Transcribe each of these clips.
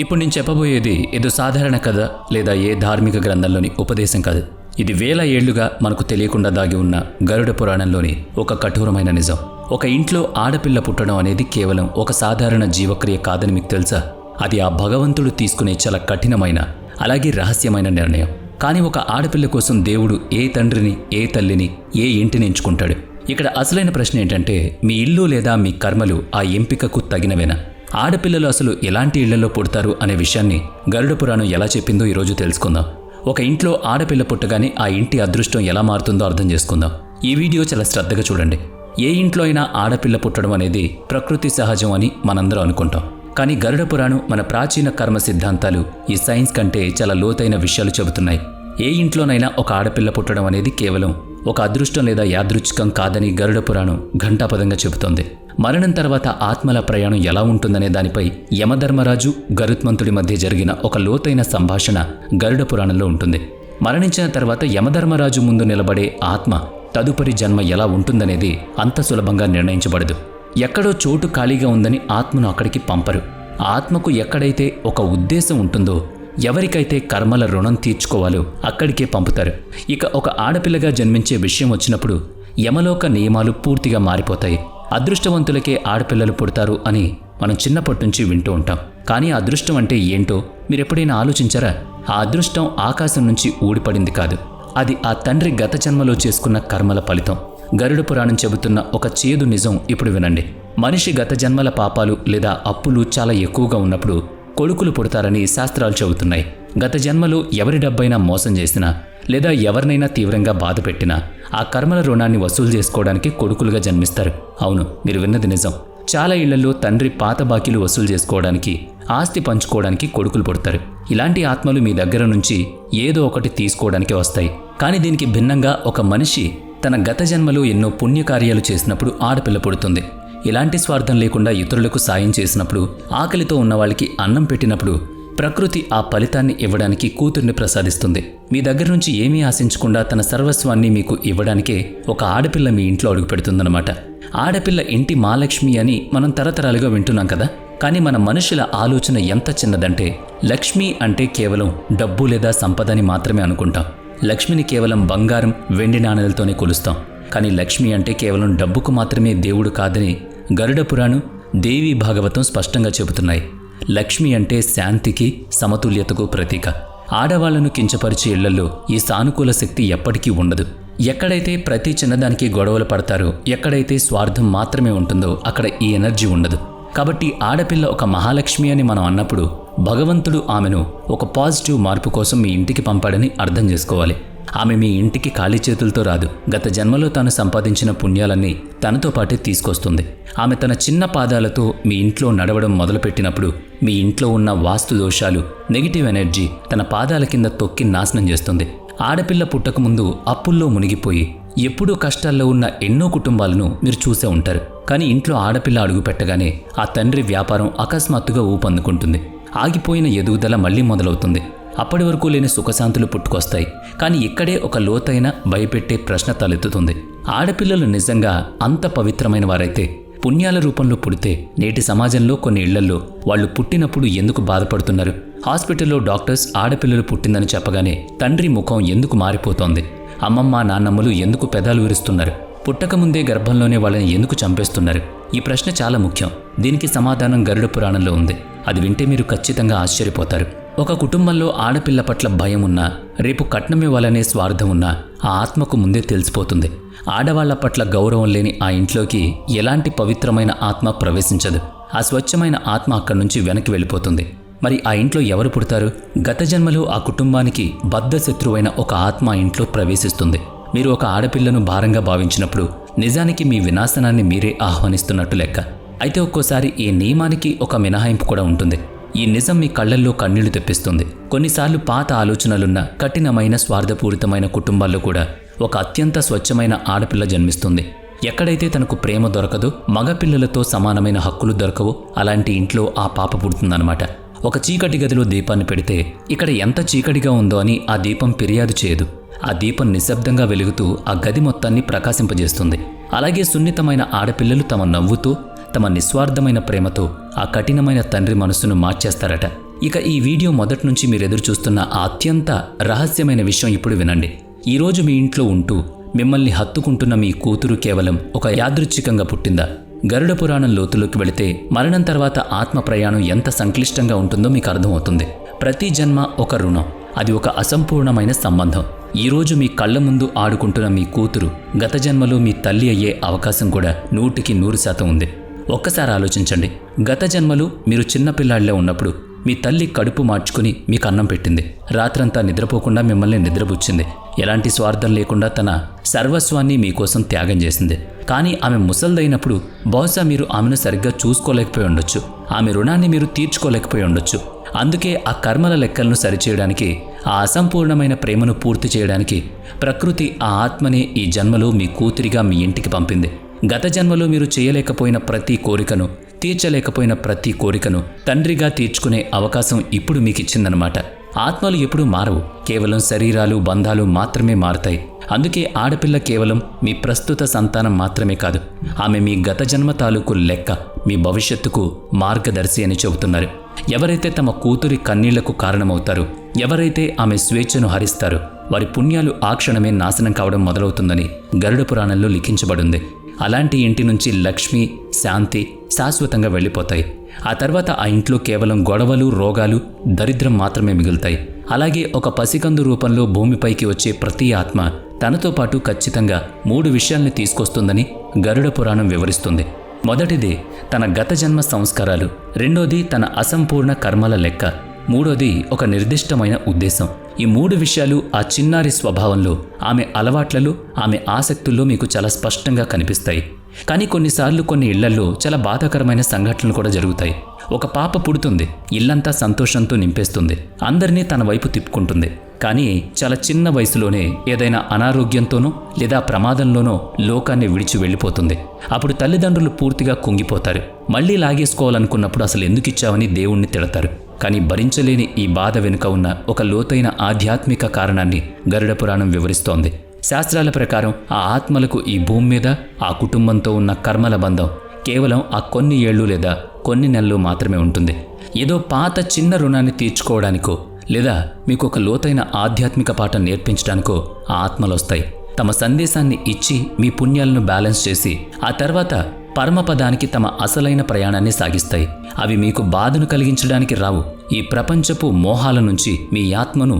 ఇప్పుడు నేను చెప్పబోయేది ఏదో సాధారణ కథ లేదా ఏ ధార్మిక గ్రంథంలోని ఉపదేశం కాదు. ఇది వేల ఏళ్లుగా మనకు తెలియకుండా దాగి ఉన్న గరుడ పురాణంలోని ఒక కఠోరమైన నిజం. ఒక ఇంట్లో ఆడపిల్ల పుట్టడం అనేది కేవలం ఒక సాధారణ జీవక్రియ కాదని మీకు తెలుసా? అది ఆ భగవంతుడు తీసుకునే చాలా కఠినమైన అలాగే రహస్యమైన నిర్ణయం. కానీ ఒక ఆడపిల్ల కోసం దేవుడు ఏ తండ్రిని, ఏ తల్లిని, ఏ ఇంటిని ఎంచుకుంటాడు? ఇక్కడ అసలైన ప్రశ్న ఏంటంటే, మీ ఇల్లు లేదా మీ కర్మలు ఆ ఎంపికకు తగినవేనా? ఆడపిల్లలు అసలు ఎలాంటి ఇళ్లలో పుడతారు అనే విషయాన్ని గరుడ పురాణం ఎలా చెప్పిందో ఈరోజు తెలుసుకుందాం. ఒక ఇంట్లో ఆడపిల్ల పుట్టగానే ఆ ఇంటి అదృష్టం ఎలా మారుతుందో అర్థం చేసుకుందాం. ఈ వీడియో చాలా శ్రద్ధగా చూడండి. ఏ ఇంట్లో అయినా ఆడపిల్ల పుట్టడం అనేది ప్రకృతి సహజం అని మనందరం అనుకుంటాం. కానీ గరుడ పురాణం మన ప్రాచీన కర్మ సిద్ధాంతాలు ఈ సైన్స్ కంటే చాలా లోతైన విషయాలు చెబుతున్నాయి. ఏ ఇంట్లోనైనా ఒక ఆడపిల్ల పుట్టడం అనేది కేవలం ఒక అదృష్టం లేదా యాదృచ్ఛికం కాదని గరుడ పురాణం ఘంటాపదంగా చెబుతోంది. మరణం తర్వాత ఆత్మల ప్రయాణం ఎలా ఉంటుందనే దానిపై యమధర్మరాజు, గరుత్మంతుడి మధ్య జరిగిన ఒక లోతైన సంభాషణ గరుడ పురాణంలో ఉంటుంది. మరణించిన తర్వాత యమధర్మరాజు ముందు నిలబడే ఆత్మ తదుపరి జన్మ ఎలా ఉంటుందనేది అంత సులభంగా నిర్ణయించబడదు. ఎక్కడో చోటు ఖాళీగా ఉందని ఆత్మను అక్కడికి పంపరు. ఆత్మకు ఎక్కడైతే ఒక ఉద్దేశం ఉంటుందో, ఎవరికైతే కర్మల రుణం తీర్చుకోవాలో అక్కడికే పంపుతారు. ఇక ఒక ఆడపిల్లగా జన్మించే విషయం వచ్చినప్పుడు యమలోక నియమాలు పూర్తిగా మారిపోతాయి. అదృష్టవంతులకే ఆడపిల్లలు పుడతారు అని మనం చిన్నప్పటి నుంచి వింటూ ఉంటాం. కానీ ఆ అదృష్టం అంటే ఏంటో మీరెప్పుడైనా ఆలోచించారా? ఆ అదృష్టం ఆకాశం నుంచి ఊడిపడింది కాదు. అది ఆ తండ్రి గత జన్మలో చేసుకున్న కర్మల ఫలితం. గరుడ పురాణం చెబుతున్న ఒక చేదు నిజం ఇప్పుడు వినండి. మనిషి గత జన్మల పాపాలు లేదా అప్పులు చాలా ఎక్కువగా ఉన్నప్పుడు కొడుకులు పుడతారని శాస్త్రాలు చెబుతున్నాయి. గత జన్మలో ఎవరి డబ్బైనా మోసం చేసినా లేదా ఎవరినైనా తీవ్రంగా బాధ పెట్టినా ఆ కర్మల రుణాన్ని వసూలు చేసుకోవడానికి కొడుకులుగా జన్మిస్తారు. అవును, మీరు విన్నది నిజం. చాలా ఇళ్లలో తండ్రి పాత బాకీలు వసూలు చేసుకోవడానికి, ఆస్తి పంచుకోవడానికి కొడుకులు పుడతారు. ఇలాంటి ఆత్మలు మీ దగ్గర నుంచి ఏదో ఒకటి తీసుకోవడానికి వస్తాయి. కానీ దీనికి భిన్నంగా ఒక మనిషి తన గత జన్మలో ఎన్నో పుణ్యకార్యాలు చేసినప్పుడు ఆడపిల్ల పుడుతుంది. ఇలాంటి స్వార్థం లేకుండా ఇతరులకు సాయం చేసినప్పుడు, ఆకలితో ఉన్న వాళ్ళకి అన్నం పెట్టినప్పుడు ప్రకృతి ఆ ఫలితాన్ని ఇవ్వడానికి కూతుర్ని ప్రసాదిస్తుంది. మీ దగ్గర నుంచి ఏమీ ఆశించకుండా తన సర్వస్వాన్ని మీకు ఇవ్వడానికే ఒక ఆడపిల్ల మీ ఇంట్లో అడుగు పెడుతుందన్నమాట. ఆడపిల్ల ఇంటి మహాలక్ష్మి అని మనం తరతరాలుగా వింటున్నాం కదా. కానీ మన మనుషుల ఆలోచన ఎంత చిన్నదంటే, లక్ష్మి అంటే కేవలం డబ్బు లేదా సంపదని మాత్రమే అనుకుంటాం. లక్ష్మిని కేవలం బంగారం, వెండి నాణేలతోనే కొలుస్తాం. కానీ లక్ష్మి అంటే కేవలం డబ్బుకు మాత్రమే దేవుడు కాదని గరుడ పురాణం, దేవి భాగవతం స్పష్టంగా చెబుతున్నాయి. లక్ష్మి అంటే శాంతికి, సమతుల్యతకు ప్రతీక. ఆడవాళ్లను కించపరిచే ఇళ్లలో ఈ సానుకూల శక్తి ఎప్పటికీ ఉండదు. ఎక్కడైతే ప్రతి చిన్నదానికి గొడవలు పడతారో, ఎక్కడైతే స్వార్థం మాత్రమే ఉంటుందో అక్కడ ఈ ఎనర్జీ ఉండదు. కాబట్టి ఆడపిల్ల ఒక మహాలక్ష్మి అని మనం అన్నప్పుడు భగవంతుడు ఆమెను ఒక పాజిటివ్ మార్పు కోసం మీ ఇంటికి పంపాడని అర్థం చేసుకోవాలి. ఆమె మీ ఇంటికి ఖాళీ చేతులతో రాదు. గత జన్మలో తాను సంపాదించిన పుణ్యాలన్నీ తనతో పాటే తీసుకొస్తుంది. ఆమె తన చిన్న పాదాలతో మీ ఇంట్లో నడవడం మొదలుపెట్టినప్పుడు మీ ఇంట్లో ఉన్న వాస్తు దోషాలు, నెగిటివ్ ఎనర్జీ తన పాదాల కింద తొక్కి నాశనం చేస్తుంది. ఆడపిల్ల పుట్టకముందు అప్పుల్లో మునిగిపోయి ఎప్పుడూ కష్టాల్లో ఉన్న ఎన్నో కుటుంబాలను మీరు చూసే ఉంటారు. కానీ ఇంట్లో ఆడపిల్ల అడుగు పెట్టగానే ఆ తండ్రి వ్యాపారం అకస్మాత్తుగా ఊపందుకుంటుంది. ఆగిపోయిన ఎదుగుదల మళ్లీ మొదలవుతుంది. అప్పటి వరకు లేని సుఖశాంతులు పుట్టుకొస్తాయి. కానీ ఇక్కడే ఒక లోతైన భయపెట్టే ప్రశ్న తలెత్తుతుంది. ఆడపిల్లలు నిజంగా అంత పవిత్రమైన వారైతే పుణ్యాల రూపంలో పుడితే నేటి సమాజంలో కొన్ని ఇళ్లల్లో వాళ్ళు పుట్టినప్పుడు ఎందుకు బాధపడుతున్నారు? హాస్పిటల్లో డాక్టర్స్ ఆడపిల్లలు పుట్టిందని చెప్పగానే తండ్రి ముఖం ఎందుకు మారిపోతోంది? అమ్మమ్మ, నాన్నమ్మలు ఎందుకు పెదాలు విరుస్తున్నారు? పుట్టకముందే గర్భంలోనే వాళ్ళని ఎందుకు చంపేస్తున్నారు? ఈ ప్రశ్న చాలా ముఖ్యం. దీనికి సమాధానం గరుడ పురాణంలో ఉంది. అది వింటే మీరు ఖచ్చితంగా ఆశ్చర్యపోతారు. ఒక కుటుంబంలో ఆడపిల్ల పట్ల భయం ఉన్నా, రేపు కట్నం ఇవ్వాలనే స్వార్థం ఉన్నా ఆ ఆత్మకు ముందే తెలిసిపోతుంది. ఆడవాళ్ల పట్ల గౌరవం లేని ఆ ఇంట్లోకి ఎలాంటి పవిత్రమైన ఆత్మ ప్రవేశించదు. ఆ స్వచ్ఛమైన ఆత్మ అక్కడి నుంచి వెనక్కి వెళ్ళిపోతుంది. మరి ఆ ఇంట్లో ఎవరు పుడతారు? గత జన్మలో ఆ కుటుంబానికి బద్ధ శత్రువైన ఒక ఆత్మ ఆ ఇంట్లో ప్రవేశిస్తుంది. మీరు ఒక ఆడపిల్లను భారంగా భావించినప్పుడు నిజానికి మీ వినాశనాన్ని మీరే ఆహ్వానిస్తున్నట్టు లెక్క. అయితే ఒక్కోసారి ఈ నియమానికి ఒక మినహాయింపు కూడా ఉంటుంది. ఈ నిజం మీ కళ్లల్లో కన్నీళ్లు తెప్పిస్తుంది. కొన్నిసార్లు పాత ఆలోచనలున్న కఠినమైన స్వార్థపూరితమైన కుటుంబాల్లో కూడా ఒక అత్యంత స్వచ్ఛమైన ఆడపిల్ల జన్మిస్తుంది. ఎక్కడైతే తనకు ప్రేమ దొరకదో, మగపిల్లలతో సమానమైన హక్కులు దొరకవో అలాంటి ఇంట్లో ఆ పాప పుడుతుందన్నమాట. ఒక చీకటి గదిలో దీపాన్ని పెడితే ఇక్కడ ఎంత చీకటిగా ఉందో అని ఆ దీపం ఫిర్యాదు చేయదు. ఆ దీపం నిశ్శబ్దంగా వెలుగుతూ ఆ గది మొత్తాన్ని ప్రకాశింపజేస్తుంది. అలాగే సున్నితమైన ఆడపిల్లలు తమ నవ్వుతో, తమ నిస్వార్థమైన ప్రేమతో ఆ కఠినమైన తండ్రి మనస్సును మార్చేస్తారట. ఇక ఈ వీడియో మొదటి నుంచి మీరు ఎదురు చూస్తున్న ఆ అత్యంత రహస్యమైన విషయం ఇప్పుడు వినండి. ఈరోజు మీ ఇంట్లో ఉంటూ మిమ్మల్ని హత్తుకుంటున్న మీ కూతురు కేవలం ఒక యాదృచ్ఛికంగా పుట్టిందా? గరుడ పురాణం లోతులోకి వెళితే మరణం తర్వాత ఆత్మ ప్రయాణం ఎంత సంక్లిష్టంగా ఉంటుందో మీకు అర్థమవుతుంది. ప్రతి జన్మ ఒక రుణం, అది ఒక అసంపూర్ణమైన సంబంధం. ఈరోజు మీ కళ్ళ ముందు ఆడుకుంటున్న మీ కూతురు గత జన్మలో మీ తల్లి అయ్యే అవకాశం కూడా 100% ఉంది. ఒక్కసారి ఆలోచించండి. గత జన్మలో మీరు చిన్నపిల్లాడిలో ఉన్నప్పుడు మీ తల్లి కడుపు మార్చుకుని మీకు అన్నం పెట్టింది. రాత్రంతా నిద్రపోకుండా మిమ్మల్ని నిద్రపుచ్చింది. ఎలాంటి స్వార్థం లేకుండా తన సర్వస్వాన్ని మీకోసం త్యాగం చేసింది. కానీ ఆమె ముసల్దైనప్పుడు బహుశా మీరు ఆమెను సరిగ్గా చూసుకోలేకపోయి ఉండొచ్చు. ఆమె రుణాన్ని మీరు తీర్చుకోలేకపోయి ఉండొచ్చు. అందుకే ఆ కర్మల లెక్కలను సరిచేయడానికి, ఆ అసంపూర్ణమైన ప్రేమను పూర్తి చేయడానికి ప్రకృతి ఆ ఆత్మనే ఈ జన్మలో మీ కూతురిగా మీ ఇంటికి పంపింది. గత జన్మలో మీరు చేయలేకపోయిన ప్రతి కోరికను, తీర్చలేకపోయిన ప్రతి కోరికను తండ్రిగా తీర్చుకునే అవకాశం ఇప్పుడు మీకిచ్చిందనమాట. ఆత్మలు ఎప్పుడూ మారవు, కేవలం శరీరాలు, బంధాలు మాత్రమే మారతాయి. అందుకే ఆడపిల్ల కేవలం మీ ప్రస్తుత సంతానం మాత్రమే కాదు, ఆమె మీ గత జన్మ తాలూకు లెక్క, మీ భవిష్యత్తుకు మార్గదర్శి అని చెబుతున్నారు. ఎవరైతే తమ కూతురి కన్నీళ్లకు కారణమవుతారో, ఎవరైతే ఆమె స్వేచ్ఛను హరిస్తారో, వారి పుణ్యాలు ఆ క్షణమే నాశనం కావడం మొదలవుతుందని గరుడ పురాణంలో లిఖించబడింది. అలాంటి ఇంటి నుంచి లక్ష్మి, శాంతి శాశ్వతంగా వెళ్ళిపోతాయి. ఆ తర్వాత ఆ ఇంట్లో కేవలం గొడవలు, రోగాలు, దరిద్రం మాత్రమే మిగులుతాయి. అలాగే ఒక పసికందు రూపంలో భూమిపైకి వచ్చే ప్రతి ఆత్మ తనతో పాటు ఖచ్చితంగా 3 విషయాల్ని తీసుకొస్తుందని గరుడ పురాణం వివరిస్తుంది. మొదటిది తన గత జన్మ సంస్కారాలు, రెండోది తన అసంపూర్ణ కర్మల లెక్క, మూడోది ఒక నిర్దిష్టమైన ఉద్దేశం. ఈ 3 విషయాలు ఆ చిన్నారి స్వభావంలో, ఆమె అలవాట్లలో, ఆమె ఆసక్తుల్లో మీకు చాలా స్పష్టంగా కనిపిస్తాయి. కానీ కొన్నిసార్లు కొన్ని ఇళ్లల్లో చాలా బాధాకరమైన సంఘటనలు కూడా జరుగుతాయి. ఒక పాప పుడుతుంది, ఇల్లంతా సంతోషంతో నింపేస్తుంది, అందరినీ తన వైపు తిప్పుకుంటుంది. కానీ చాలా చిన్న వయసులోనే ఏదైనా అనారోగ్యంతోనో లేదా ప్రమాదంలోనో లోకాన్ని విడిచి వెళ్ళిపోతుంది. అప్పుడు తల్లిదండ్రులు పూర్తిగా కుంగిపోతారు. మళ్లీ లాగేసుకోవాలనుకున్నప్పుడు అసలు ఎందుకు ఇచ్చావని దేవుణ్ణి తిడతారు. కానీ భరించలేని ఈ బాధ వెనుక ఉన్న ఒక లోతైన ఆధ్యాత్మిక కారణాన్ని గరుడ పురాణం వివరిస్తోంది. శాస్త్రాల ప్రకారం ఆ ఆత్మలకు ఈ భూమి మీద ఆ కుటుంబంతో ఉన్న కర్మల బంధం కేవలం ఆ కొన్ని ఏళ్ళు లేదా కొన్ని నెలలు మాత్రమే ఉంటుంది. ఏదో పాత చిన్న రుణాన్ని తీర్చుకోవడానికో లేదా మీకు ఒక లోతైన ఆధ్యాత్మిక పాఠం నేర్పించడానికో ఆ ఆత్మలు వస్తాయి. తమ సందేశాన్ని ఇచ్చి మీ పుణ్యాలను బ్యాలెన్స్ చేసి ఆ తర్వాత పరమపదానికి తమ అసలైన ప్రయాణాన్ని సాగిస్తాయి. అవి మీకు బాధను కలిగించడానికి రావు. ఈ ప్రపంచపు మోహాల నుంచి మీ ఆత్మను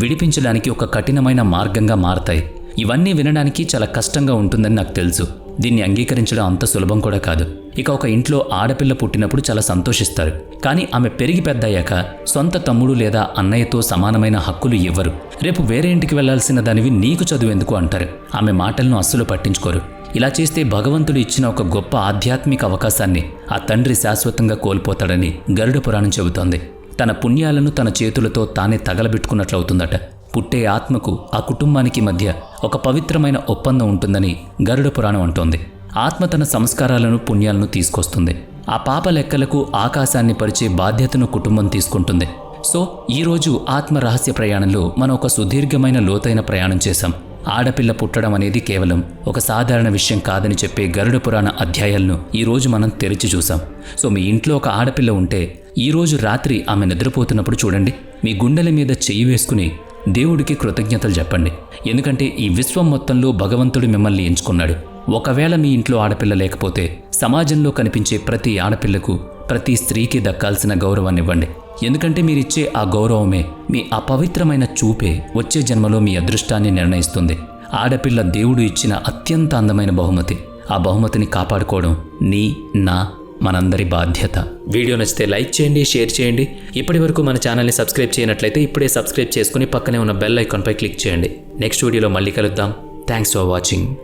విడిపించడానికి ఒక కఠినమైన మార్గంగా మారతాయి. ఇవన్నీ వినడానికి చాలా కష్టంగా ఉంటుందని నాకు తెలుసు. దీన్ని అంగీకరించడం అంత సులభం కూడా కాదు. ఇక ఒక ఇంట్లో ఆడపిల్ల పుట్టినప్పుడు చాలా సంతోషిస్తారు. కానీ ఆమె పెరిగి పెద్దయ్యాక సొంత తమ్ముడు లేదా అన్నయ్యతో సమానమైన హక్కులు ఇవ్వరు. రేపు వేరే ఇంటికి వెళ్లాల్సిన దానివి నీకు చదువెందుకు అంటారు. ఆమె మాటలను అస్సలు పట్టించుకోరు. ఇలా చేస్తే భగవంతుడు ఇచ్చిన ఒక గొప్ప ఆధ్యాత్మిక అవకాశాన్ని ఆ తండ్రి శాశ్వతంగా కోల్పోతాడని గరుడ పురాణం చెబుతోంది. తన పుణ్యాలను తన చేతులతో తానే తగలబెట్టుకున్నట్లవుతుందట. పుట్టే ఆత్మకు ఆ కుటుంబానికి మధ్య ఒక పవిత్రమైన ఒప్పందం ఉంటుందని గరుడ పురాణం అంటోంది. ఆత్మ తన సంస్కారాలను, పుణ్యాలను తీసుకొస్తుంది. ఆ పాప లెక్కలకు ఆకాశాన్ని పరిచే బాధ్యతను కుటుంబం తీసుకుంటుంది. సో ఈరోజు ఆత్మ రహస్య ప్రయాణంలో మనం ఒక సుదీర్ఘమైన లోతైన ప్రయాణం చేశాం. ఆడపిల్ల పుట్టడం అనేది కేవలం ఒక సాధారణ విషయం కాదని చెప్పే గరుడ పురాణ అధ్యాయాలను ఈరోజు మనం తెరిచి చూసాం. సో మీ ఇంట్లో ఒక ఆడపిల్ల ఉంటే ఈరోజు రాత్రి ఆమె నిద్రపోతున్నప్పుడు చూడండి, మీ గుండెల మీద చెయ్యి వేసుకుని దేవుడికి కృతజ్ఞతలు చెప్పండి. ఎందుకంటే ఈ విశ్వం మొత్తంలో భగవంతుడు మిమ్మల్ని ఎంచుకున్నాడు. ఒకవేళ మీ ఇంట్లో ఆడపిల్ల లేకపోతే సమాజంలో కనిపించే ప్రతి ఆడపిల్లకు, ప్రతి స్త్రీకి దక్కాల్సిన గౌరవాన్ని ఇవ్వండి. ఎందుకంటే మీరిచ్చే ఆ గౌరవమే, మీ అపవిత్రమైన చూపే వచ్చే జన్మలో మీ అదృష్టాన్ని నిర్ణయిస్తుంది. ఆడపిల్ల దేవుడు ఇచ్చిన అత్యంత అందమైన బహుమతి. ఆ బహుమతిని కాపాడుకోవడం నీ, నా, మనందరి బాధ్యత. వీడియో నచ్చితే లైక్ చేయండి, షేర్ చేయండి. ఇప్పటి వరకు మన ఛానల్ని సబ్స్క్రైబ్ చేయనట్లయితే ఇప్పుడే సబ్స్క్రైబ్ చేసుకుని పక్కనే ఉన్న బెల్ ఐకాన్పై క్లిక్ చేయండి. నెక్స్ట్ వీడియోలో మళ్ళీ కలుద్దాం. Thanks for watching.